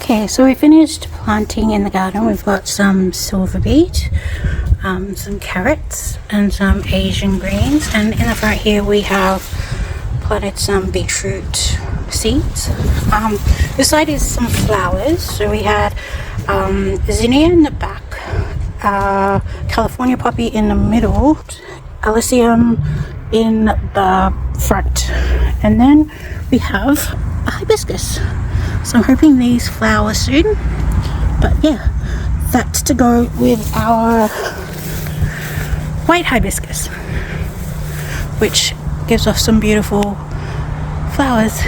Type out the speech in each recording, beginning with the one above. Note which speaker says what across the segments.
Speaker 1: Okay, so we finished planting in the garden. We've got some silver beet, some carrots and some Asian greens, and in the front here we have planted some beetroot seeds. This side is some flowers, so we had zinnia in the back, California poppy in the middle, Alyssum in the front, and then we have a hibiscus. So I'm hoping these flower soon, but yeah, that's to go with our white hibiscus, which gives off some beautiful flowers.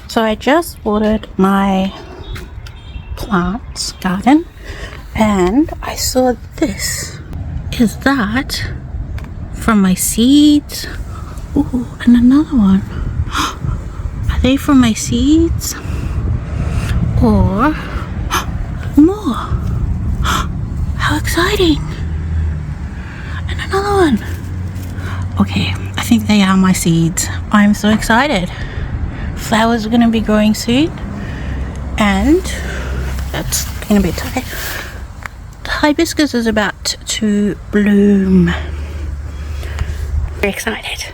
Speaker 1: So I just watered my plants garden and I saw this. Is that from my seeds? Ooh, and another one. Are they from my seeds? Or more? How exciting! And another one. Okay, I think they are my seeds. I'm so excited. Flowers are going to be growing soon, and that's going to be tight. The hibiscus is about to bloom. Very excited.